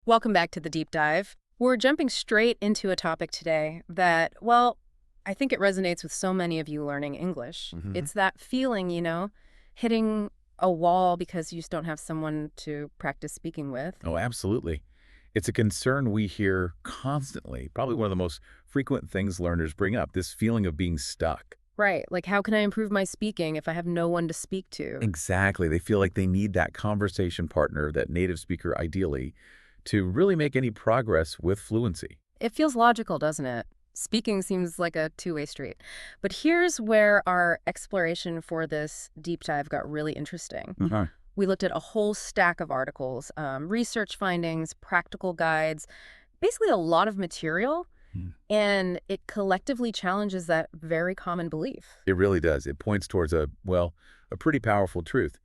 Welcome back to the deep dive. We're jumping straight into a topic today that, well, I think it resonates with so many of you learning English. hmm It's that feeling, hitting a wall because you just don't have someone to practice speaking with. Oh, absolutely. It's a concern we hear constantly, probably one of the most frequent things learners bring up, this feeling of being stuck. Right, like how can I improve my speaking if I have no one to speak to? Exactly. They feel like they need that conversation partner, that native speaker ideally, to really make any progress with fluency. It feels logical, doesn't it? Speaking seems like a two-way street. But here's where our exploration for this deep dive got really interesting. Uh-huh. We looked at a whole stack of articles, research findings, practical guides, basically a lot of material, Mm. and it collectively challenges that very common belief. It really does. It points towards a pretty powerful truth.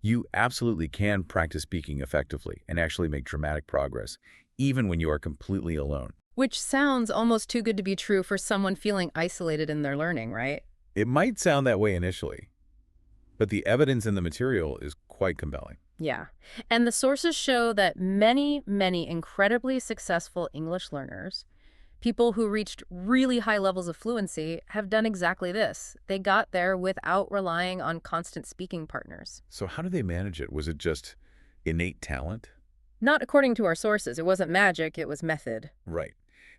You absolutely can practice speaking effectively and actually make dramatic progress, even when you are completely alone. Which sounds almost too good to be true for someone feeling isolated in their learning, right? It might sound that way initially, but the evidence in the material is quite compelling. Yeah. And the sources show that many, many incredibly successful English learners, people who reached really high levels of fluency, have done exactly this. They got there without relying on constant speaking partners. So how do they manage it? Was it just innate talent? Not according to our sources. It wasn't magic, it was method. Right.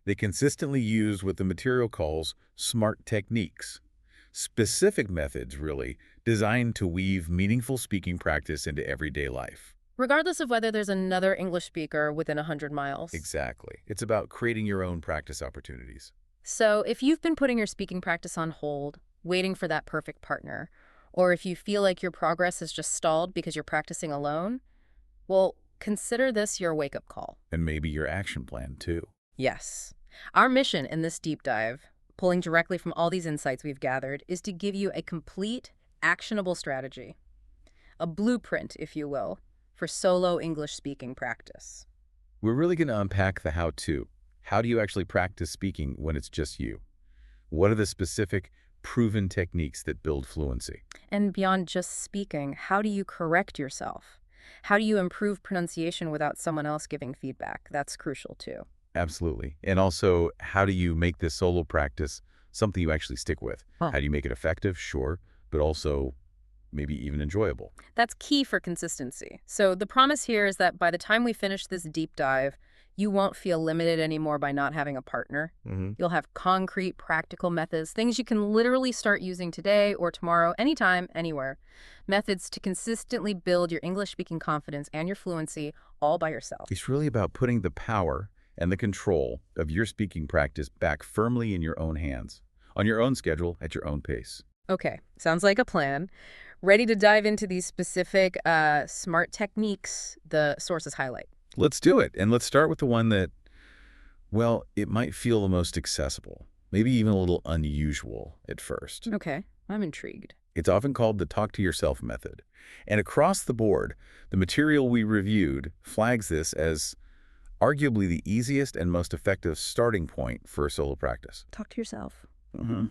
They consistently use what the material calls smart techniques. Specific methods, really, designed to weave meaningful speaking practice into everyday life. Regardless of whether there's another English speaker within 100 miles. Exactly. It's about creating your own practice opportunities. So if you've been putting your speaking practice on hold, waiting for that perfect partner, or if you feel like your progress has just stalled because you're practicing alone, well, consider this your wake-up call. And maybe your action plan, too. Yes. Our mission in this deep dive, pulling directly from all these insights we've gathered, is to give you a complete, actionable strategy, a blueprint, if you will, for solo English speaking practice. We're really going to unpack the how-to. How do you actually practice speaking when it's just you? What are the specific, proven techniques that build fluency? And beyond just speaking, how do you correct yourself? How do you improve pronunciation without someone else giving feedback? That's crucial too. Absolutely. And also, how do you make this solo practice something you actually stick with? Huh. How do you make it effective? Sure, but also maybe even enjoyable. That's key for consistency. So the promise here is that by the time we finish this deep dive, you won't feel limited anymore by not having a partner. You'll have concrete, practical methods, things you can literally start using today or tomorrow, anytime, anywhere. Methods to consistently build your English-speaking confidence and your fluency all by yourself. It's really about putting the power and the control of your speaking practice back firmly in your own hands, on your own schedule, at your own pace. Okay, sounds like a plan. Ready to dive into these specific smart techniques the sources highlight. Let's do it. And let's start with the one that, well, it might feel the most accessible, maybe even a little unusual at first. Okay, I'm intrigued. It's often called the talk to yourself method. And across the board, the material we reviewed flags this as arguably the easiest and most effective starting point for solo practice. Talk to yourself. Mm-hmm.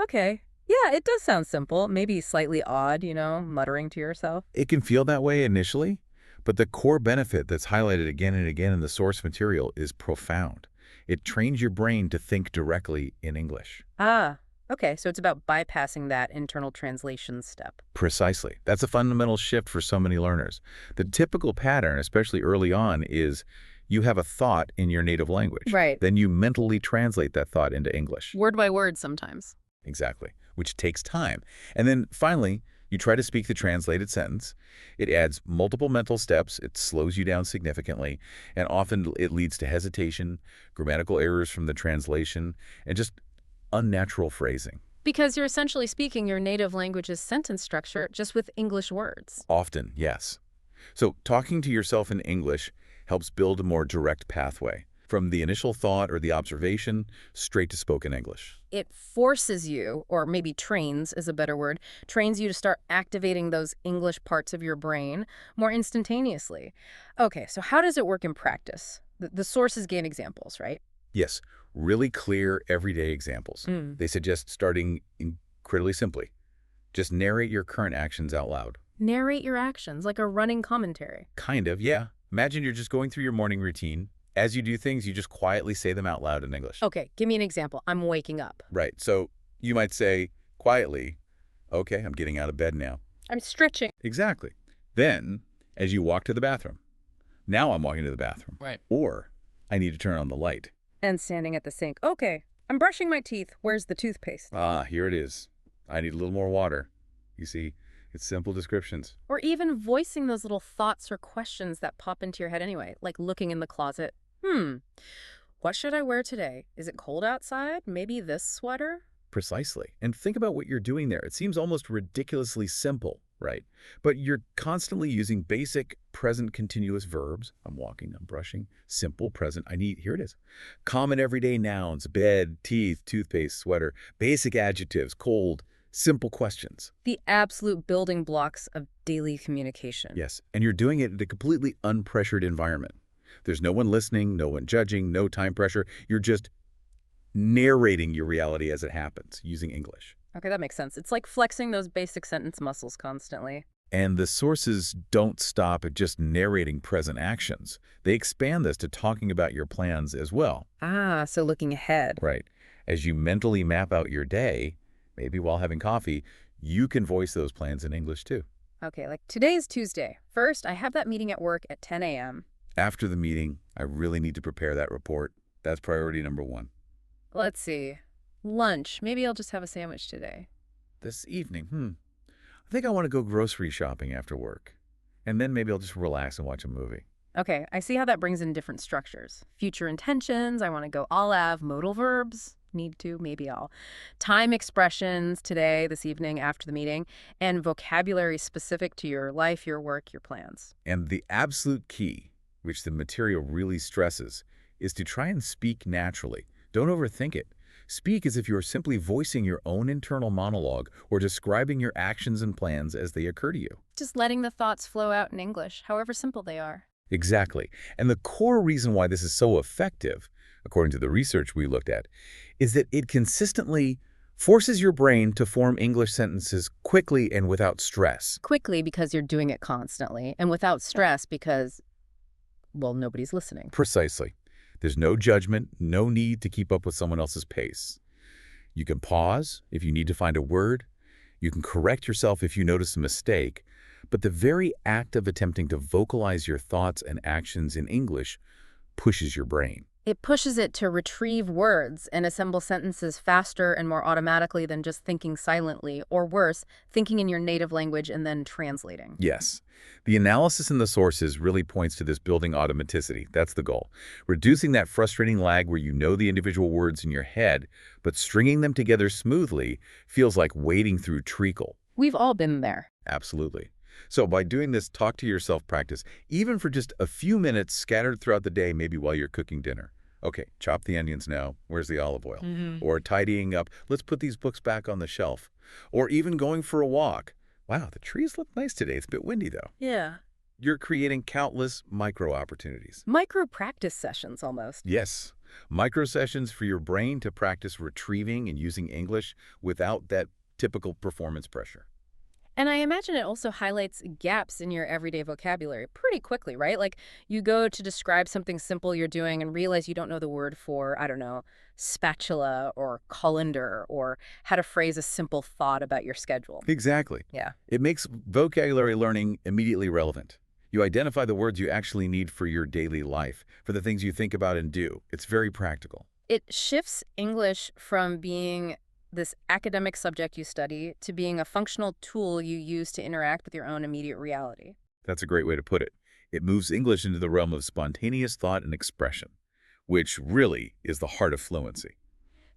Okay. Yeah, it does sound simple, maybe slightly odd, muttering to yourself. It can feel that way initially, but the core benefit that's highlighted again and again in the source material is profound. It trains your brain to think directly in English. Ah, okay, so it's about bypassing that internal translation step. Precisely. That's a fundamental shift for so many learners. The typical pattern, especially early on, is you have a thought in your native language. Right. Then you mentally translate that thought into English. Word by word sometimes. Exactly, which takes time. And then finally, you try to speak the translated sentence. It adds multiple mental steps. It slows you down significantly, and often it leads to hesitation, grammatical errors from the translation, and just unnatural phrasing. Because you're essentially speaking your native language's sentence structure just with English words. Often, yes. So talking to yourself in English helps build a more direct pathway from the initial thought or the observation straight to spoken English. It forces you, or maybe trains is a better word, trains you to start activating those English parts of your brain more instantaneously. Okay, so how does it work in practice? The sources gave examples, right? Yes, really clear, everyday examples. They suggest starting incredibly simply. Just narrate your current actions out loud. Narrate your actions like a running commentary. Kind of, yeah. Imagine you're just going through your morning routine. As you do things, you just quietly say them out loud in English. Okay, give me an example. I'm waking up. Right. So you might say quietly, okay, I'm getting out of bed now. I'm stretching. Exactly. Then, as you walk to the bathroom, now I'm walking to the bathroom. Right. Or I need to turn on the light. And standing at the sink. Okay, I'm brushing my teeth. Where's the toothpaste? Ah, here it is. I need a little more water. You see, it's simple descriptions. Or even voicing those little thoughts or questions that pop into your head anyway, like looking in the closet. What should I wear today? Is it cold outside? Maybe this sweater? Precisely. And think about what you're doing there. It seems almost ridiculously simple, right? But you're constantly using basic present continuous verbs. I'm walking, I'm brushing, simple present. Here it is. Common everyday nouns, bed, teeth, toothpaste, sweater, basic adjectives, cold, simple questions. The absolute building blocks of daily communication. Yes, and you're doing it in a completely unpressured environment. There's no one listening, no one judging, no time pressure. You're just narrating your reality as it happens using English. Okay, that makes sense. It's like flexing those basic sentence muscles constantly. And the sources don't stop at just narrating present actions. They expand this to talking about your plans as well. Ah, so looking ahead. Right. As you mentally map out your day, maybe while having coffee, you can voice those plans in English too. Okay, like today's Tuesday. First, I have that meeting at work at 10 a.m. After the meeting, I really need to prepare that report. That's priority number 1. Let's see. Lunch. Maybe I'll just have a sandwich today. This evening, I think I want to go grocery shopping after work. And then maybe I'll just relax and watch a movie. Okay, I see how that brings in different structures. Future intentions, I want to go all have modal verbs. Need to, maybe I'll. Time expressions today, this evening, after the meeting, and vocabulary specific to your life, your work, your plans. And the absolute key, which the material really stresses, is to try and speak naturally. Don't overthink it. Speak as if you're simply voicing your own internal monologue or describing your actions and plans as they occur to you. Just letting the thoughts flow out in English, however simple they are. Exactly. And the core reason why this is so effective, according to the research we looked at, is that it consistently forces your brain to form English sentences quickly and without stress. Quickly because you're doing it constantly, and without stress because, well, nobody's listening. Precisely. There's no judgment, no need to keep up with someone else's pace. You can pause if you need to find a word. You can correct yourself if you notice a mistake. But the very act of attempting to vocalize your thoughts and actions in English pushes your brain. It pushes it to retrieve words and assemble sentences faster and more automatically than just thinking silently, or worse, thinking in your native language and then translating. Yes. The analysis in the sources really points to this building automaticity. That's the goal. Reducing that frustrating lag where you know the individual words in your head, but stringing them together smoothly feels like wading through treacle. We've all been there. Absolutely. So by doing this talk to yourself practice, even for just a few minutes scattered throughout the day, maybe while you're cooking dinner. Okay, chop the onions now. Where's the olive oil? Or tidying up. Let's put these books back on the shelf. Or even going for a walk. Wow, the trees look nice today. It's a bit windy, though. Yeah. You're creating countless micro opportunities. Micro practice sessions almost. Yes. Micro sessions for your brain to practice retrieving and using English without that typical performance pressure. And I imagine it also highlights gaps in your everyday vocabulary pretty quickly, right? Like you go to describe something simple you're doing and realize you don't know the word for, I don't know, spatula or colander, or how to phrase a simple thought about your schedule. Exactly. Yeah. It makes vocabulary learning immediately relevant. You identify the words you actually need for your daily life, for the things you think about and do. It's very practical. It shifts English from being this academic subject you study to being a functional tool you use to interact with your own immediate reality. That's a great way to put it. It moves English into the realm of spontaneous thought and expression, which really is the heart of fluency.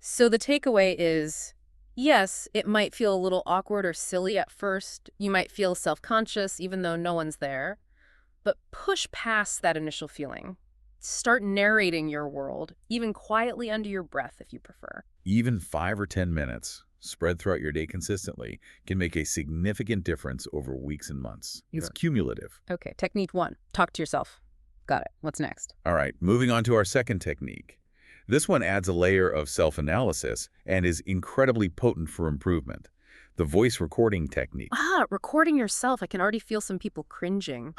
So the takeaway is, yes, it might feel a little awkward or silly at first. You might feel self-conscious even though no one's there. But push past that initial feeling. Start narrating your world, even quietly under your breath if you prefer. Even 5 or 10 minutes, spread throughout your day consistently, can make a significant difference over weeks and months. It's cumulative. Okay, technique 1, talk to yourself. Got it. What's next? All right, moving on to our second technique. This one adds a layer of self-analysis and is incredibly potent for improvement. The voice recording technique. Recording yourself. I can already feel some people cringing.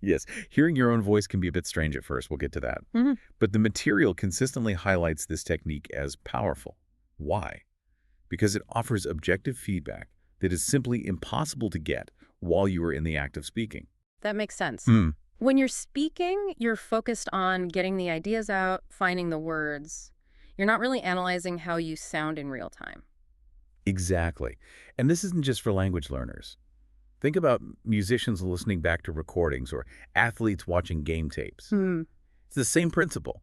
Yes, hearing your own voice can be a bit strange at first. We'll get to that. Hmm. But the material consistently highlights this technique as powerful. Why? Because it offers objective feedback that is simply impossible to get while you are in the act of speaking. That makes sense. Hmm. When you're speaking, you're focused on getting the ideas out, finding the words. You're not really analyzing how you sound in real time. Exactly. And this isn't just for language learners. Think about musicians listening back to recordings or athletes watching game tapes. Hmm. It's the same principle.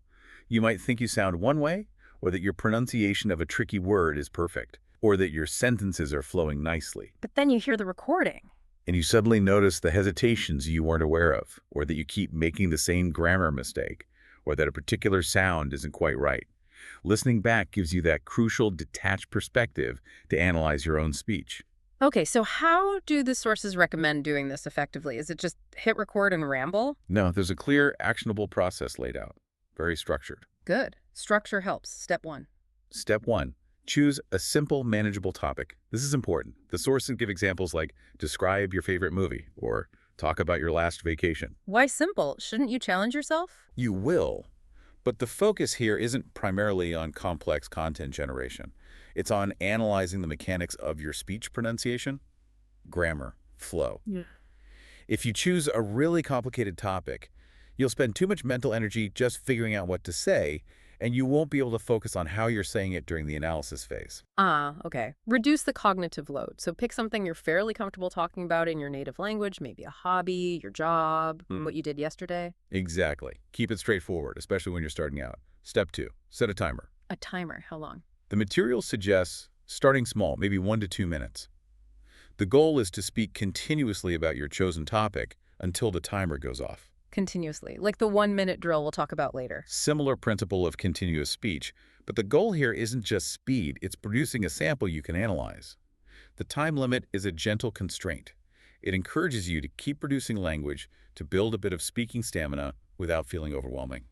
You might think you sound one way, or that your pronunciation of a tricky word is perfect, or that your sentences are flowing nicely. But then you hear the recording. And you suddenly notice the hesitations you weren't aware of, or that you keep making the same grammar mistake, or that a particular sound isn't quite right. Listening back gives you that crucial, detached perspective to analyze your own speech. Okay, so how do the sources recommend doing this effectively? Is it just hit record and ramble? No, there's a clear, actionable process laid out. Very structured. Good. Structure helps. Step 1. Step 1. Choose a simple, manageable topic. This is important. The sources give examples like, describe your favorite movie, or talk about your last vacation. Why simple? Shouldn't you challenge yourself? You will, but the focus here isn't primarily on complex content generation. It's on analyzing the mechanics of your speech pronunciation, grammar, flow. Yeah. If you choose a really complicated topic, you'll spend too much mental energy just figuring out what to say, and you won't be able to focus on how you're saying it during the analysis phase. Ah, okay. Reduce the cognitive load. So pick something you're fairly comfortable talking about in your native language, maybe a hobby, your job, what you did yesterday. Exactly. Keep it straightforward, especially when you're starting out. Step 2. Set a timer. A timer. How long? The material suggests starting small, maybe 1 to 2 minutes. The goal is to speak continuously about your chosen topic until the timer goes off. Continuously. Like the 1-minute drill we'll talk about later. Similar principle of continuous speech, but the goal here isn't just speed, it's producing a sample you can analyze. The time limit is a gentle constraint. It encourages you to keep producing language to build a bit of speaking stamina without feeling overwhelming.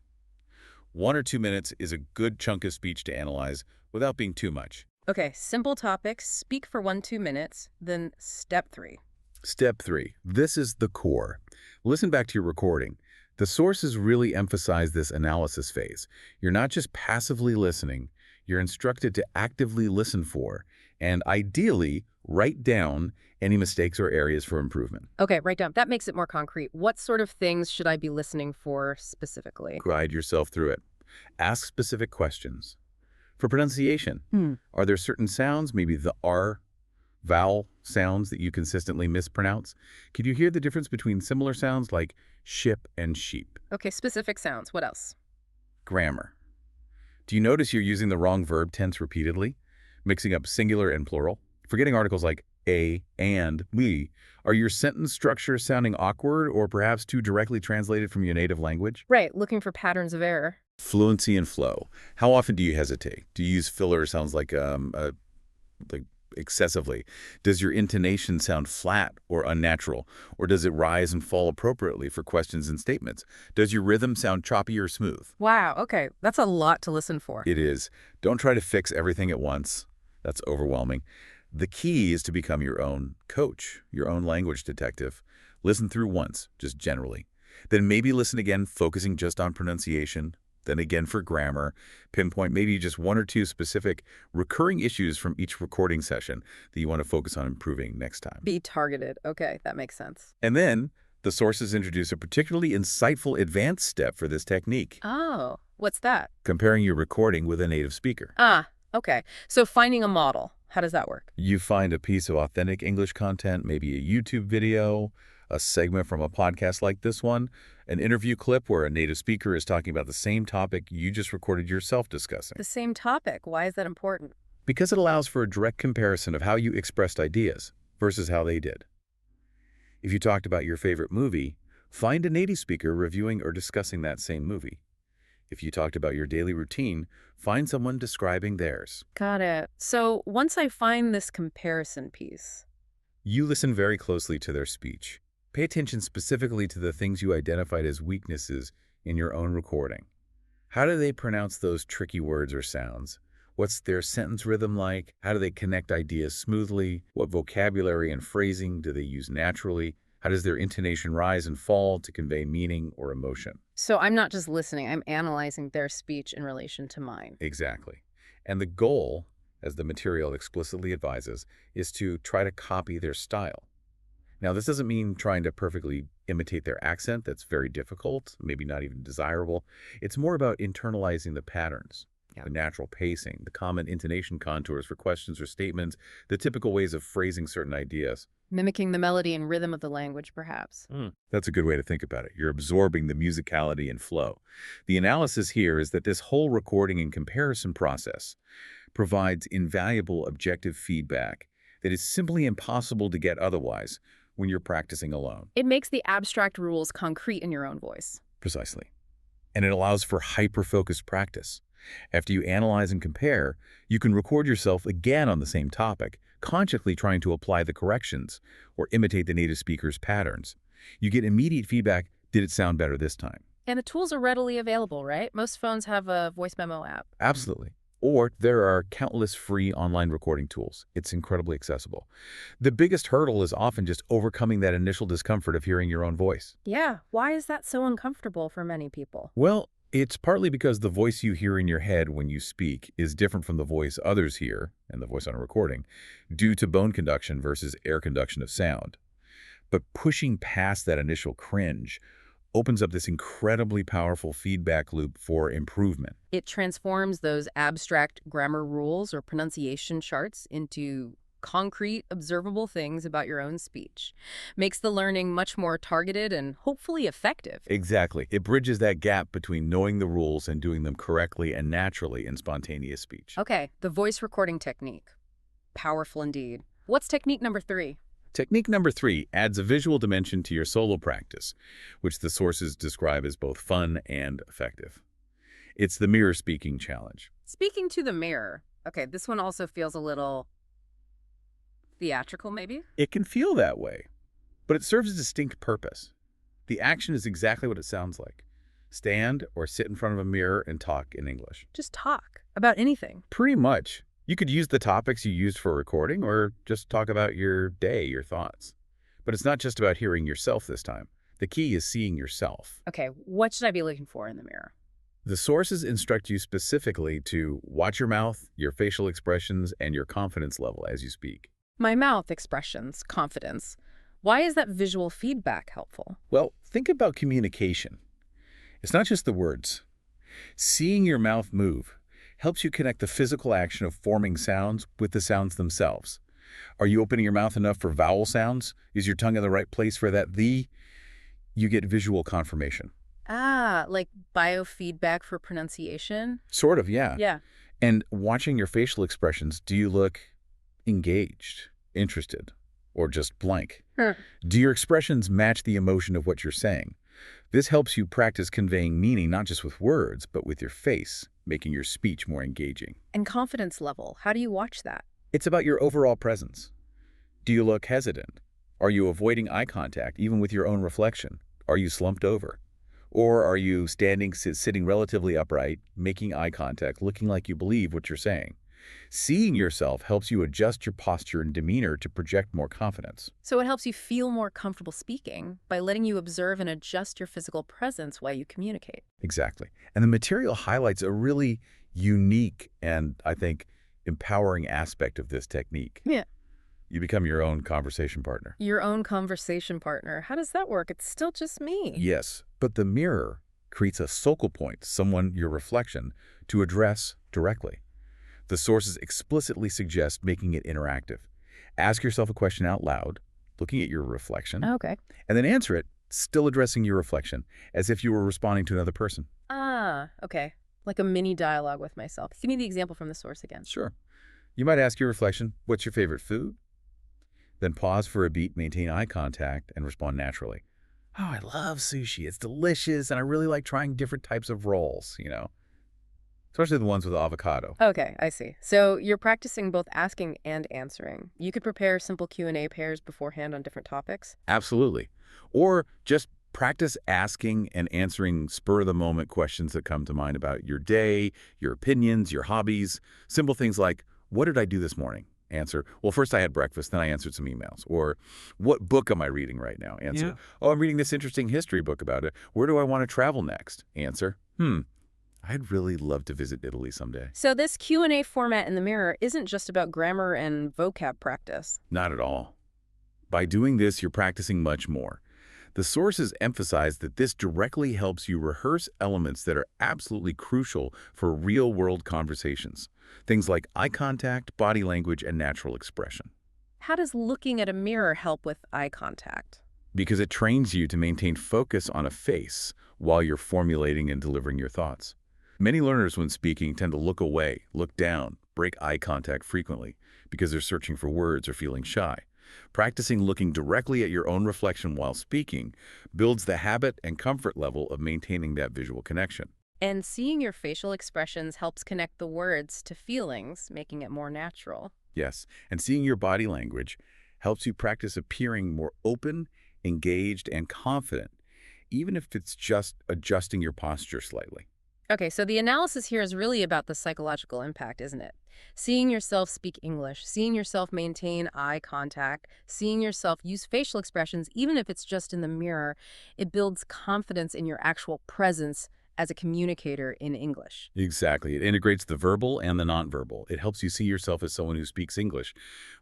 1 or 2 minutes is a good chunk of speech to analyze without being too much. Okay, simple topics. Speak for 1-2 minutes. Then step 3. Step 3. This is the core. Listen back to your recording. The sources really emphasize this analysis phase. You're not just passively listening, you're instructed to actively listen for, and ideally, write down any mistakes or areas for improvement. Okay, write down. That makes it more concrete. What sort of things should I be listening for specifically? Guide yourself through it. Ask specific questions. For pronunciation, are there certain sounds, maybe the R vowel sounds that you consistently mispronounce? Could you hear the difference between similar sounds like ship and sheep? Okay, specific sounds. What else? Grammar. Do you notice you're using the wrong verb tense repeatedly, mixing up singular and plural? Forgetting articles like a, and, we. Are your sentence structures sounding awkward or perhaps too directly translated from your native language? Right, looking for patterns of error. Fluency and flow. How often do you hesitate? Do you use filler sounds like excessively? Does your intonation sound flat or unnatural? Or does it rise and fall appropriately for questions and statements? Does your rhythm sound choppy or smooth? Wow, okay. That's a lot to listen for. It is. Don't try to fix everything at once. That's overwhelming. The key is to become your own coach, your own language detective. Listen through once, just generally. Then maybe listen again, focusing just on pronunciation. Then again for grammar. Pinpoint maybe just 1 or 2 specific recurring issues from each recording session that you want to focus on improving next time. Be targeted. Okay, that makes sense. And then the sources introduce a particularly insightful advanced step for this technique. Oh, what's that? Comparing your recording with a native speaker. Ah, okay. So finding a model. How does that work? You find a piece of authentic English content, maybe a YouTube video, a segment from a podcast like this one, an interview clip where a native speaker is talking about the same topic you just recorded yourself discussing. The same topic. Why is that important? Because it allows for a direct comparison of how you expressed ideas versus how they did. If you talked about your favorite movie, find a native speaker reviewing or discussing that same movie. If you talked about your daily routine, find someone describing theirs. Got it. So once I find this comparison piece, You listen very closely to their speech. Pay attention specifically to the things you identified as weaknesses in your own recording. How do they pronounce those tricky words or sounds? What's their sentence rhythm like? How do they connect ideas smoothly? What vocabulary and phrasing do they use naturally? How does their intonation rise and fall to convey meaning or emotion? So I'm not just listening, I'm analyzing their speech in relation to mine. Exactly. And the goal, as the material explicitly advises, is to try to copy their style. Now, this doesn't mean trying to perfectly imitate their accent. That's very difficult, maybe not even desirable. It's more about internalizing the patterns, the natural pacing, the common intonation contours for questions or statements, the typical ways of phrasing certain ideas. Mimicking the melody and rhythm of the language, perhaps. That's a good way to think about it. You're absorbing the musicality and flow. The analysis here is that this whole recording and comparison process provides invaluable objective feedback that is simply impossible to get otherwise when you're practicing alone. It makes the abstract rules concrete in your own voice. Precisely. And it allows for hyper-focused practice. After you analyze and compare, you can record yourself again on the same topic, consciously trying to apply the corrections or imitate the native speaker's patterns. You get immediate feedback, did it sound better this time? And the tools are readily available, right? Most phones have a voice memo app. Absolutely. Or there are countless free online recording tools. It's incredibly accessible. The biggest hurdle is often just overcoming that initial discomfort of hearing your own voice. Yeah, why is that so uncomfortable for many people? Well, it's partly because the voice you hear in your head when you speak is different from the voice others hear, and the voice on a recording, due to bone conduction versus air conduction of sound. But pushing past that initial cringe opens up this incredibly powerful feedback loop for improvement. It transforms those abstract grammar rules or pronunciation charts into concrete, observable things about your own speech. Makes the learning much more targeted and hopefully effective. Exactly. It bridges that gap between knowing the rules and doing them correctly and naturally in spontaneous speech. Okay, the voice recording technique. Powerful indeed. What's technique number 3? Technique number 3 adds a visual dimension to your solo practice, which the sources describe as both fun and effective. It's the mirror speaking challenge. Speaking to the mirror. Okay, this one also feels a little theatrical, maybe? It can feel that way, but it serves a distinct purpose. The action is exactly what it sounds like. Stand or sit in front of a mirror and talk in English. Just talk about anything. Pretty much. You could use the topics you used for recording or just talk about your day, your thoughts. But it's not just about hearing yourself this time. The key is seeing yourself. Okay, what should I be looking for in the mirror? The sources instruct you specifically to watch your mouth, your facial expressions, and your confidence level as you speak. My mouth expressions, confidence. Why is that visual feedback helpful? Well, think about communication. It's not just the words. Seeing your mouth move helps you connect the physical action of forming sounds with the sounds themselves. Are you opening your mouth enough for vowel sounds? Is your tongue in the right place for that the? You get visual confirmation. Ah, like biofeedback for pronunciation? Sort of, yeah. Yeah. And watching your facial expressions, do you look engaged, interested, or just blank? Do your expressions match the emotion of what you're saying? This helps you practice conveying meaning not just with words, but with your face, making your speech more engaging. And confidence level, how do you watch that? It's about your overall presence. Do you look hesitant? Are you avoiding eye contact, even with your own reflection? Are you slumped over? Or are you sitting relatively upright, making eye contact, looking like you believe what you're saying? Seeing yourself helps you adjust your posture and demeanor to project more confidence. So it helps you feel more comfortable speaking by letting you observe and adjust your physical presence while you communicate. Exactly. And the material highlights a really unique and, I think, empowering aspect of this technique. Yeah. You become your own conversation partner. Your own conversation partner. How does that work? It's still just me. Yes, but the mirror creates a focal point, someone, your reflection, to address directly. The sources explicitly suggest making it interactive. Ask yourself a question out loud, looking at your reflection, Okay. and then answer it, still addressing your reflection, as if you were responding to another person. Ah, okay. Like a mini dialogue with myself. Give me the example from the source again. Sure. You might ask your reflection, what's your favorite food? Then pause for a beat, maintain eye contact, and respond naturally. Oh, I love sushi. It's delicious, and I really like trying different types of rolls, especially the ones with avocado. Okay, I see. So you're practicing both asking and answering. You could prepare simple Q&A pairs beforehand on different topics. Absolutely. Or just practice asking and answering spur-of-the-moment questions that come to mind about your day, your opinions, your hobbies. Simple things like, what did I do this morning? Answer, well, first I had breakfast, then I answered some emails. Or, what book am I reading right now? Answer, Yeah. oh, I'm reading this interesting history book about it. Where do I want to travel next? Answer, I'd really love to visit Italy someday. So this Q&A format in the mirror isn't just about grammar and vocab practice. Not at all. By doing this, you're practicing much more. The sources emphasize that this directly helps you rehearse elements that are absolutely crucial for real-world conversations. Things like eye contact, body language, and natural expression. How does looking at a mirror help with eye contact? Because it trains you to maintain focus on a face while you're formulating and delivering your thoughts. Many learners, when speaking, tend to look away, look down, break eye contact frequently because they're searching for words or feeling shy. Practicing looking directly at your own reflection while speaking builds the habit and comfort level of maintaining that visual connection. And seeing your facial expressions helps connect the words to feelings, making it more natural. Yes, and seeing your body language helps you practice appearing more open, engaged, and confident, even if it's just adjusting your posture slightly. Okay, so the analysis here is really about the psychological impact, isn't it? Seeing yourself speak English, seeing yourself maintain eye contact, seeing yourself use facial expressions, even if it's just in the mirror, it builds confidence in your actual presence as a communicator in English. Exactly. It integrates the verbal and the nonverbal. It helps you see yourself as someone who speaks English,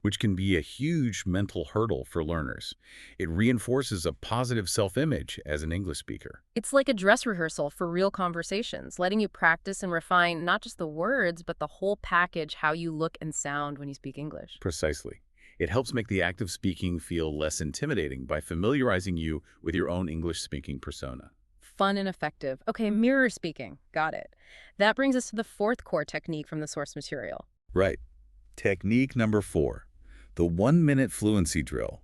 which can be a huge mental hurdle for learners. It reinforces a positive self-image as an English speaker. It's like a dress rehearsal for real conversations, letting you practice and refine not just the words, but the whole package, how you look and sound when you speak English. Precisely. It helps make the act of speaking feel less intimidating by familiarizing you with your own English-speaking persona. Fun and effective. Okay, mirror speaking. Got it. That brings us to the fourth core technique from the source material. Right. Technique number 4, the 1-minute fluency drill.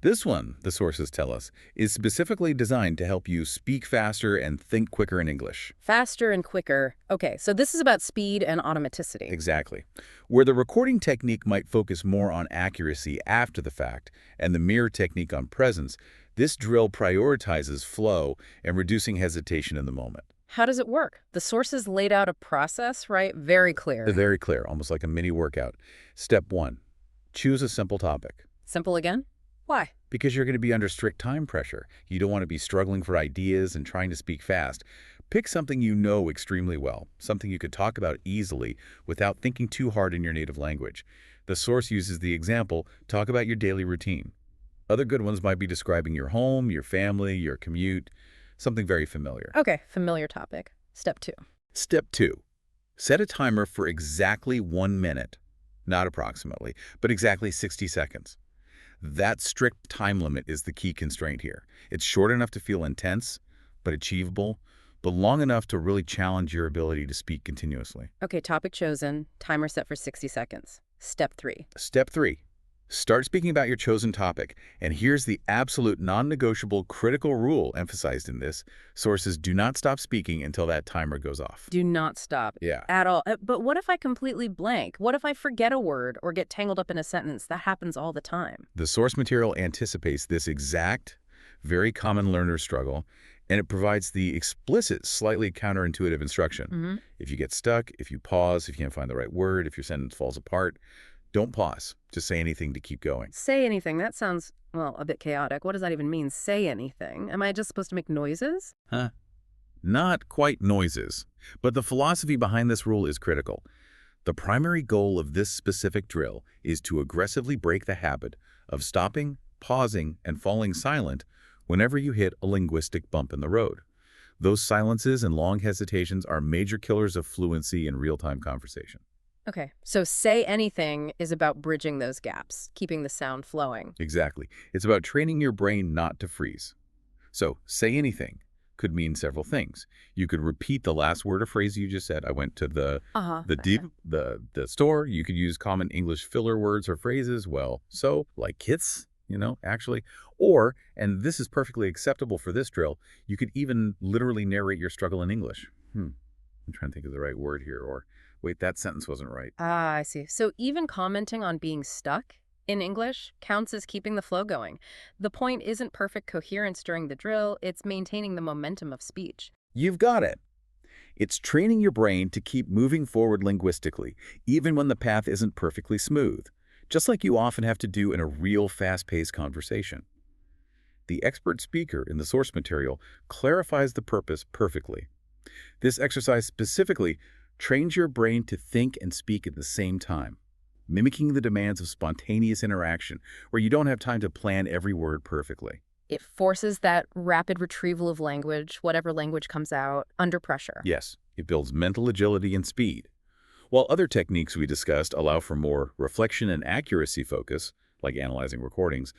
This one, the sources tell us, is specifically designed to help you speak faster and think quicker in English. Faster and quicker. Okay, so this is about speed and automaticity. Exactly. Where the recording technique might focus more on accuracy after the fact and the mirror technique on presence, this drill prioritizes flow and reducing hesitation in the moment. How does it work? The sources laid out a process, right? Very clear. Very clear, almost like a mini workout. Step 1, choose a simple topic. Simple again? Why? Because you're going to be under strict time pressure. You don't want to be struggling for ideas and trying to speak fast. Pick something you know extremely well, something you could talk about easily without thinking too hard in your native language. The source uses the example, talk about your daily routine. Other good ones might be describing your home, your family, your commute, something very familiar. Okay, familiar topic. Step 2. Step 2, set a timer for exactly 1 minute. Not approximately, but exactly 60 seconds. That strict time limit is the key constraint here. It's short enough to feel intense, but achievable, but long enough to really challenge your ability to speak continuously. Okay, topic chosen. Timer set for 60 seconds. Step 3. Step 3, start speaking about your chosen topic. And here's the absolute non-negotiable critical rule emphasized in this. Sources do not stop speaking until that timer goes off. Do not stop. Yeah. At all. But what if I completely blank? What if I forget a word or get tangled up in a sentence? That happens all the time. The source material anticipates this exact, very common learner struggle, and it provides the explicit, slightly counterintuitive instruction. If you get stuck, if you pause, if you can't find the right word, if your sentence falls apart, don't pause. Just say anything to keep going. Say anything. That sounds, well, a bit chaotic. What does that even mean, say anything? Am I just supposed to make noises? Not quite noises, but the philosophy behind this rule is critical. The primary goal of this specific drill is to aggressively break the habit of stopping, pausing, and falling silent whenever you hit a linguistic bump in the road. Those silences and long hesitations are major killers of fluency in real-time conversation. Okay, so say anything is about bridging those gaps, keeping the sound flowing. Exactly. It's about training your brain not to freeze. So, say anything could mean several things. You could repeat the last word or phrase you just said. I went to the store. You could use common English filler words or phrases. Well, so, like kits, actually. Or, and this is perfectly acceptable for this drill, you could even literally narrate your struggle in English. I'm trying to think of the right word here. Or, wait, that sentence wasn't right. Ah, I see. So even commenting on being stuck in English counts as keeping the flow going. The point isn't perfect coherence during the drill, it's maintaining the momentum of speech. You've got it. It's training your brain to keep moving forward linguistically, even when the path isn't perfectly smooth. just like you often have to do in a real fast-paced conversation. The expert speaker in the source material clarifies the purpose perfectly. This exercise specifically trains your brain to think and speak at the same time, mimicking the demands of spontaneous interaction where you don't have time to plan every word perfectly. It forces that rapid retrieval of language, whatever language comes out, under pressure. Yes, it builds mental agility and speed. While other techniques we discussed allow for more reflection and accuracy focus, like analyzing recordings,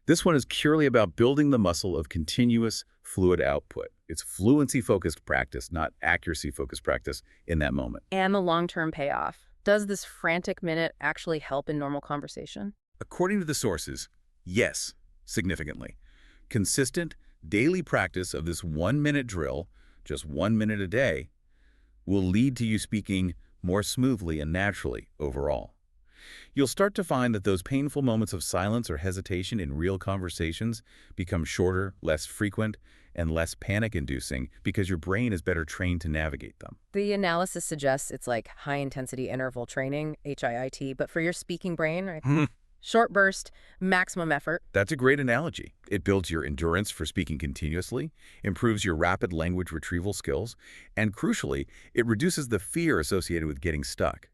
this one is purely about building the muscle of continuous, fluid output. It's fluency-focused practice, not accuracy-focused practice in that moment. And the long-term payoff. Does this frantic minute actually help in normal conversation? According to the sources, yes, significantly. Consistent, daily practice of this 1-minute drill, just 1 minute a day, will lead to you speaking more smoothly and naturally overall. You'll start to find that those painful moments of silence or hesitation in real conversations become shorter, less frequent, and less panic-inducing because your brain is better trained to navigate them. The analysis suggests it's like high-intensity interval training, HIIT, but for your speaking brain, right? Short burst, maximum effort. That's a great analogy. It builds your endurance for speaking continuously, improves your rapid language retrieval skills, and crucially, it reduces the fear associated with getting stuck.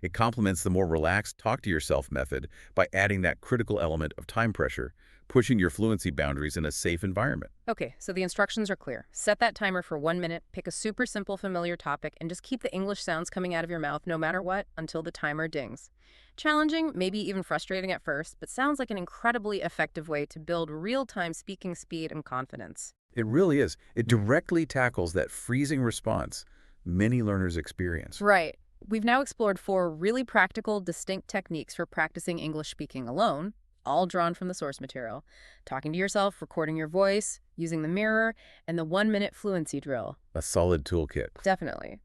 It complements the more relaxed talk-to-yourself method by adding that critical element of time pressure, pushing your fluency boundaries in a safe environment. Okay, so the instructions are clear. Set that timer for 1 minute, pick a super simple, familiar topic, and just keep the English sounds coming out of your mouth no matter what until the timer dings. Challenging, maybe even frustrating at first, but sounds like an incredibly effective way to build real-time speaking speed and confidence. It really is. It directly tackles that freezing response many learners experience. Right. We've now explored 4 really practical, distinct techniques for practicing English speaking alone, all drawn from the source material. Talking to yourself, recording your voice, using the mirror, and the 1-minute fluency drill. A solid toolkit. Definitely.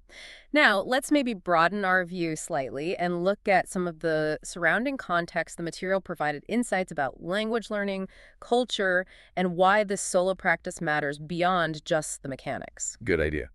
Now, let's maybe broaden our view slightly and look at some of the surrounding context the material provided insights about language learning, culture, and why this solo practice matters beyond just the mechanics. Good idea.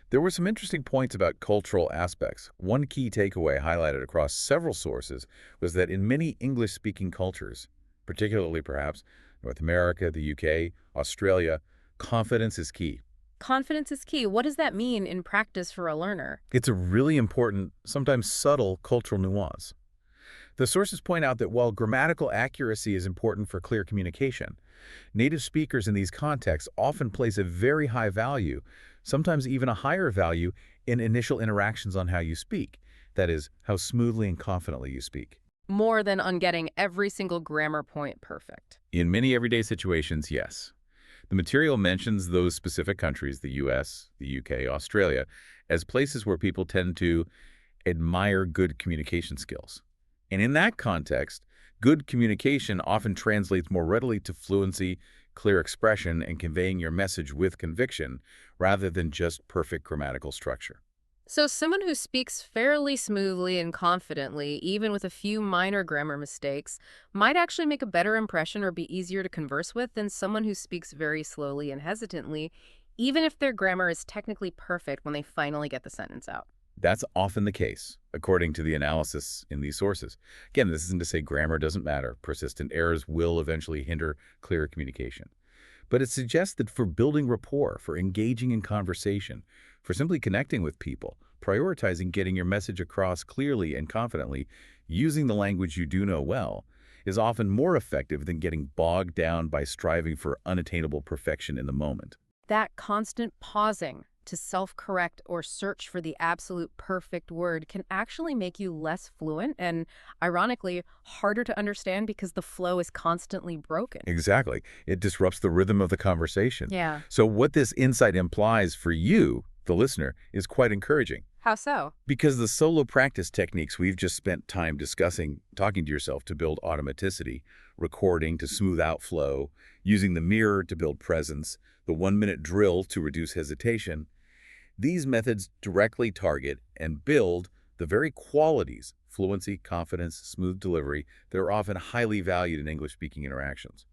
There were some interesting points about cultural aspects. One key takeaway highlighted across several sources was that in many English-speaking cultures, particularly perhaps North America, the UK, Australia, confidence is key. Confidence is key. What does that mean in practice for a learner? It's a really important, sometimes subtle, cultural nuance. The sources point out that while grammatical accuracy is important for clear communication, native speakers in these contexts often place a very high value, sometimes even a higher value, in initial interactions on how you speak. That is, how smoothly and confidently you speak. More than on getting every single grammar point perfect. In many everyday situations, yes. The material mentions those specific countries, the US, the UK, Australia, as places where people tend to admire good communication skills. And in that context, good communication often translates more readily to fluency, clear expression, and conveying your message with conviction, rather than just perfect grammatical structure. So someone who speaks fairly smoothly and confidently, even with a few minor grammar mistakes, might actually make a better impression or be easier to converse with than someone who speaks very slowly and hesitantly, even if their grammar is technically perfect when they finally get the sentence out. That's often the case, according to the analysis in these sources. Again, this isn't to say grammar doesn't matter. Persistent errors will eventually hinder clear communication. But it suggests that for building rapport, for engaging in conversation, for simply connecting with people, prioritizing getting your message across clearly and confidently, using the language you do know well, is often more effective than getting bogged down by striving for unattainable perfection in the moment. That constant pausing to self-correct or search for the absolute perfect word can actually make you less fluent and, ironically, harder to understand because the flow is constantly broken. Exactly. It disrupts the rhythm of the conversation. Yeah. So what this insight implies for you, the listener, is quite encouraging. How so? Because the solo practice techniques we've just spent time discussing, talking to yourself to build automaticity, recording to smooth out flow, using the mirror to build presence, the 1-minute drill to reduce hesitation, these methods directly target and build the very qualities, fluency, confidence, smooth delivery, that are often highly valued in English-speaking interactions.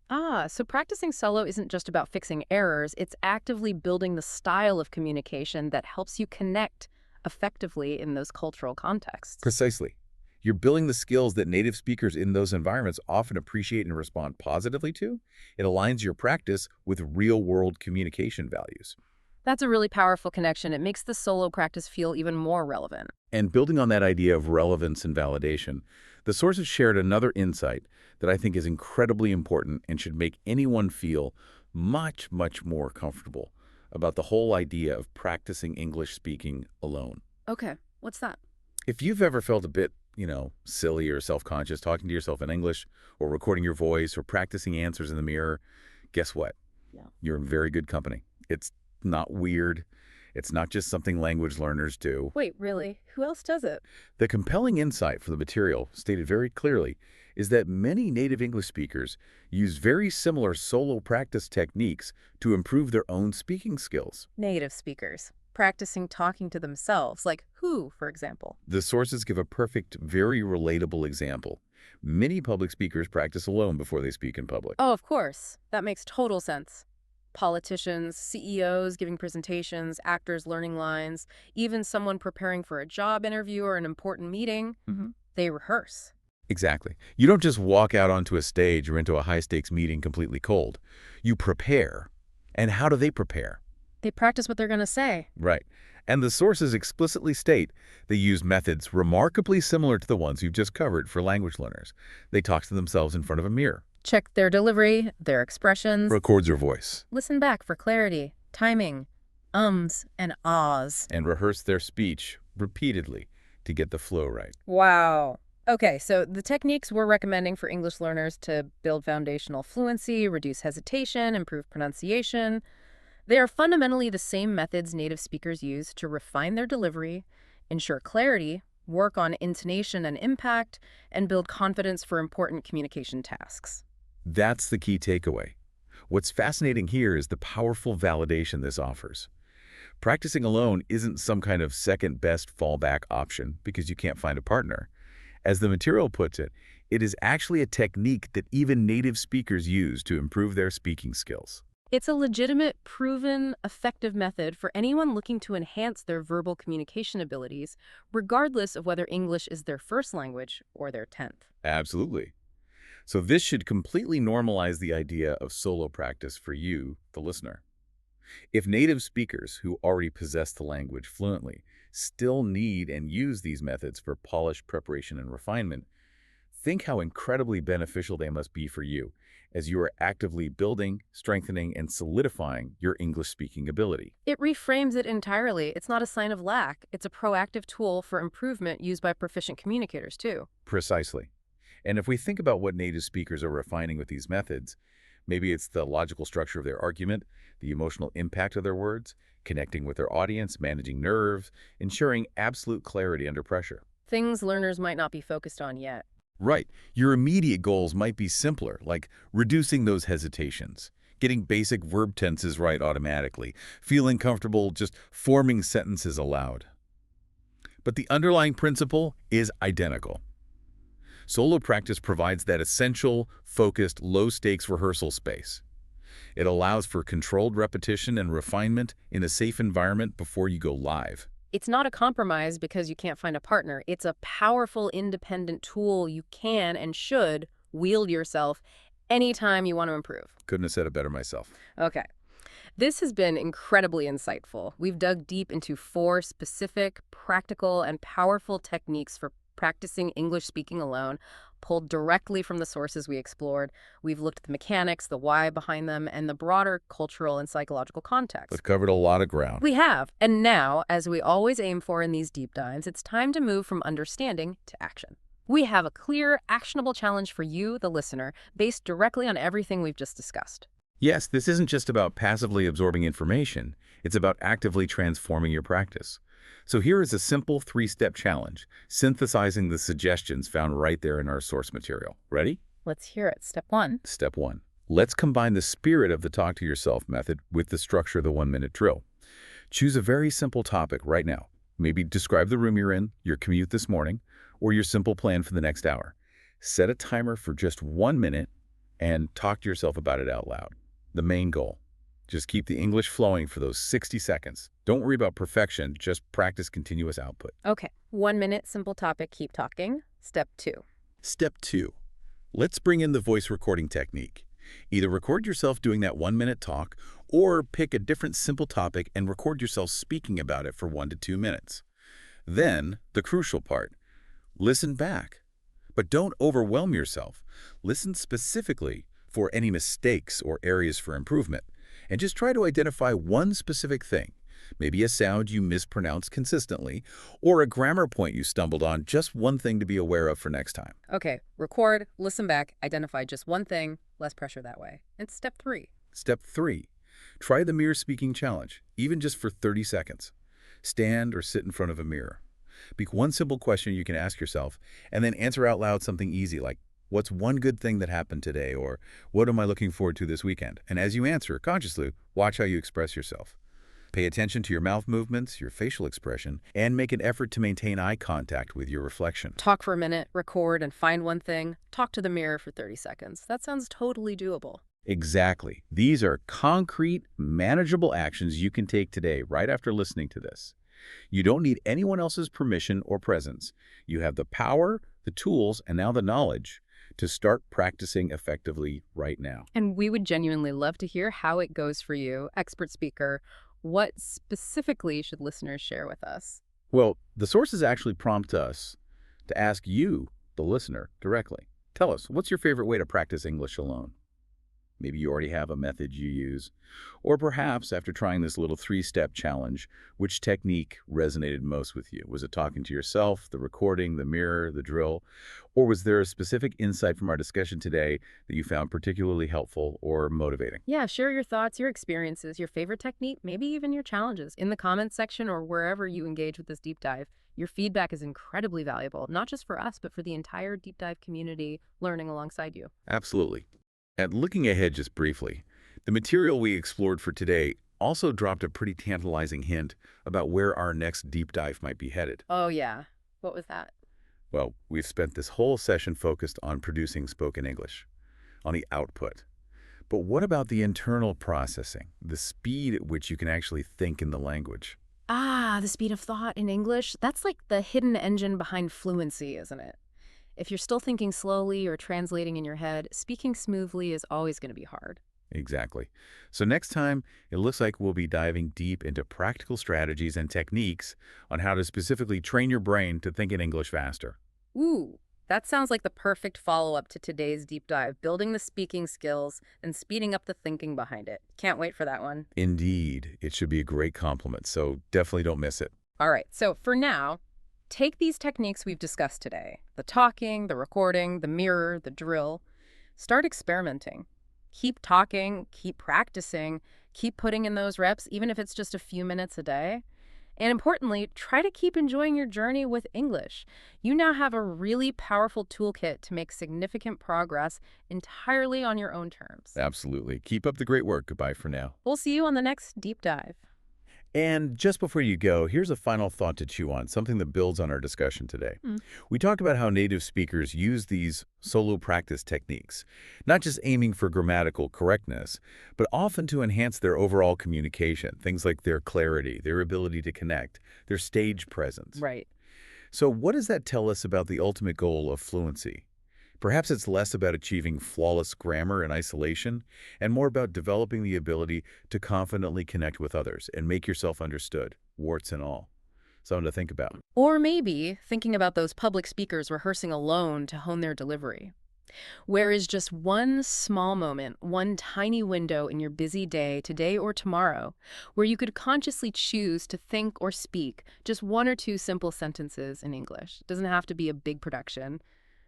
So practicing solo isn't just about fixing errors, it's actively building the style of communication that helps you connect effectively in those cultural contexts. Precisely. You're building the skills that native speakers in those environments often appreciate and respond positively to. It aligns your practice with real-world communication values. That's a really powerful connection. It makes the solo practice feel even more relevant. And building on that idea of relevance and validation, the sources shared another insight that I think is incredibly important and should make anyone feel much, much more comfortable about the whole idea of practicing English speaking alone. Okay, what's that? If you've ever felt a bit, silly or self-conscious talking to yourself in English or recording your voice or practicing answers in the mirror, guess what? Yeah. You're in very good company. It's not weird. It's not just something language learners do. Wait, really? Who else does it? The compelling insight from the material, stated very clearly, is that many native English speakers use very similar solo practice techniques to improve their own speaking skills. Native speakers. Practicing talking to themselves, like who, for example? The sources give a perfect, very relatable example. Many public speakers practice alone before they speak in public. Oh, of course. That makes total sense. Politicians, CEOs giving presentations, actors learning lines, even someone preparing for a job interview or an important meeting, they rehearse. Exactly. You don't just walk out onto a stage or into a high-stakes meeting completely cold. You prepare. And how do they prepare? They practice what they're going to say. Right. And the sources explicitly state they use methods remarkably similar to the ones you've just covered for language learners. They talk to themselves in front of a mirror. Check their delivery, their expressions. Records their voice. Listen back for clarity, timing, ums and ahs. And rehearse their speech repeatedly to get the flow right. Wow. Okay, so the techniques we're recommending for English learners to build foundational fluency, reduce hesitation, improve pronunciation, they are fundamentally the same methods native speakers use to refine their delivery, ensure clarity, work on intonation and impact, and build confidence for important communication tasks. That's the key takeaway. What's fascinating here is the powerful validation this offers. Practicing alone isn't some kind of second-best fallback option because you can't find a partner. As the material puts it, it is actually a technique that even native speakers use to improve their speaking skills. It's a legitimate, proven, effective method for anyone looking to enhance their verbal communication abilities, regardless of whether English is their first language or their 10th. Absolutely. So this should completely normalize the idea of solo practice for you, the listener. If native speakers who already possess the language fluently still need and use these methods for polished preparation and refinement, think how incredibly beneficial they must be for you as you are actively building, strengthening, and solidifying your English-speaking ability. It reframes it entirely. It's not a sign of lack. It's a proactive tool for improvement used by proficient communicators, too. Precisely. And if we think about what native speakers are refining with these methods, maybe it's the logical structure of their argument, the emotional impact of their words, connecting with their audience, managing nerves, ensuring absolute clarity under pressure. Things learners might not be focused on yet. Right. Your immediate goals might be simpler, like reducing those hesitations, getting basic verb tenses right automatically, feeling comfortable just forming sentences aloud. But the underlying principle is identical. Solo practice provides that essential, focused, low-stakes rehearsal space. It allows for controlled repetition and refinement in a safe environment before you go live. It's not a compromise because you can't find a partner. It's a powerful, independent tool you can and should wield yourself anytime you want to improve. Couldn't have said it better myself. Okay. This has been incredibly insightful. We've dug deep into 4 specific, practical, and powerful techniques for practicing English speaking alone, pulled directly from the sources we explored. We've looked at the mechanics, the why behind them, and the broader cultural and psychological context. We've covered a lot of ground. We have. And now, as we always aim for in these deep dives, it's time to move from understanding to action. We have a clear, actionable challenge for you, the listener, based directly on everything we've just discussed. Yes, this isn't just about passively absorbing information. It's about actively transforming your practice. So here is a simple 3-step challenge, synthesizing the suggestions found right there in our source material. Ready? Let's hear it. Step 1. Step 1. Let's combine the spirit of the talk to yourself method with the structure of the 1-minute drill. Choose a very simple topic right now. Maybe describe the room you're in, your commute this morning, or your simple plan for the next hour. Set a timer for just 1 minute and talk to yourself about it out loud. The main goal. Just keep the English flowing for those 60 seconds. Don't worry about perfection, just practice continuous output. Okay. 1 minute, simple topic, keep talking. Step 2. Step 2. Let's bring in the voice recording technique. Either record yourself doing that 1-minute talk or pick a different simple topic and record yourself speaking about it for 1 to 2 minutes. Then, the crucial part. Listen back. But don't overwhelm yourself. Listen specifically for any mistakes or areas for improvement. And just try to identify one specific thing. Maybe a sound you mispronounce consistently, or a grammar point you stumbled on, just one thing to be aware of for next time. Okay, record, listen back, identify just one thing, less pressure that way. And step 3. Step 3. Try the mirror speaking challenge, even just for 30 seconds. Stand or sit in front of a mirror. Pick one simple question you can ask yourself, and then answer out loud something easy like, what's one good thing that happened today, or what am I looking forward to this weekend? And as you answer, consciously, watch how you express yourself. Pay attention to your mouth movements, your facial expression, and make an effort to maintain eye contact with your reflection. Talk for a minute, record, and find one thing. Talk to the mirror for 30 seconds. That sounds totally doable. Exactly. These are concrete, manageable actions you can take today, right after listening to this. You don't need anyone else's permission or presence. You have the power, the tools, and now the knowledge to start practicing effectively right now. And we would genuinely love to hear how it goes for you, expert speaker. What specifically should listeners share with us? Well, the sources actually prompt us to ask you, the listener, directly. Tell us, what's your favorite way to practice English alone? Maybe you already have a method you use. Or perhaps, after trying this little 3-step challenge, which technique resonated most with you? Was it talking to yourself, the recording, the mirror, the drill? Or was there a specific insight from our discussion today that you found particularly helpful or motivating? Yeah, share your thoughts, your experiences, your favorite technique, maybe even your challenges in the comments section or wherever you engage with this deep dive. Your feedback is incredibly valuable, not just for us, but for the entire deep dive community learning alongside you. Absolutely. And looking ahead just briefly, the material we explored for today also dropped a pretty tantalizing hint about where our next deep dive might be headed. Oh, yeah. What was that? Well, we've spent this whole session focused on producing spoken English, on the output. But what about the internal processing, the speed at which you can actually think in the language? Ah, the speed of thought in English. That's like the hidden engine behind fluency, isn't it? If you're still thinking slowly or translating in your head, speaking smoothly is always going to be hard. Exactly. So next time, it looks like we'll be diving deep into practical strategies and techniques on how to specifically train your brain to think in English faster. Ooh, that sounds like the perfect follow-up to today's deep dive, building the speaking skills and speeding up the thinking behind it. Can't wait for that one. Indeed, it should be a great compliment, so definitely don't miss it. All right, so for now, take these techniques we've discussed today, the talking, the recording, the mirror, the drill. Start experimenting. Keep talking, keep practicing, keep putting in those reps, even if it's just a few minutes a day. And importantly, try to keep enjoying your journey with English. You now have a really powerful toolkit to make significant progress entirely on your own terms. Absolutely. Keep up the great work. Goodbye for now. We'll see you on the next deep dive. And just before you go, here's a final thought to chew on, something that builds on our discussion today. We talked about how native speakers use these solo practice techniques, not just aiming for grammatical correctness, but often to enhance their overall communication, things like their clarity, their ability to connect, their stage presence. Right. So what does that tell us about the ultimate goal of fluency? Perhaps it's less about achieving flawless grammar in isolation and more about developing the ability to confidently connect with others and make yourself understood, warts and all. Something to think about. Or maybe thinking about those public speakers rehearsing alone to hone their delivery. Where is just one small moment, one tiny window in your busy day, today or tomorrow, where you could consciously choose to think or speak just 1 or 2 simple sentences in English. It doesn't have to be a big production.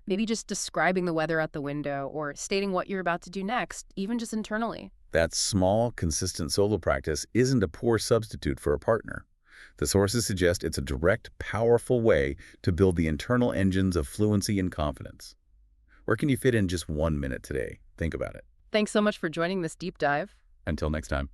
Maybe just describing the weather out the window or stating what you're about to do next, even just internally. That small, consistent solo practice isn't a poor substitute for a partner. The sources suggest it's a direct, powerful way to build the internal engines of fluency and confidence. Where can you fit in just 1 minute today? Think about it. Thanks so much for joining this deep dive. Until next time.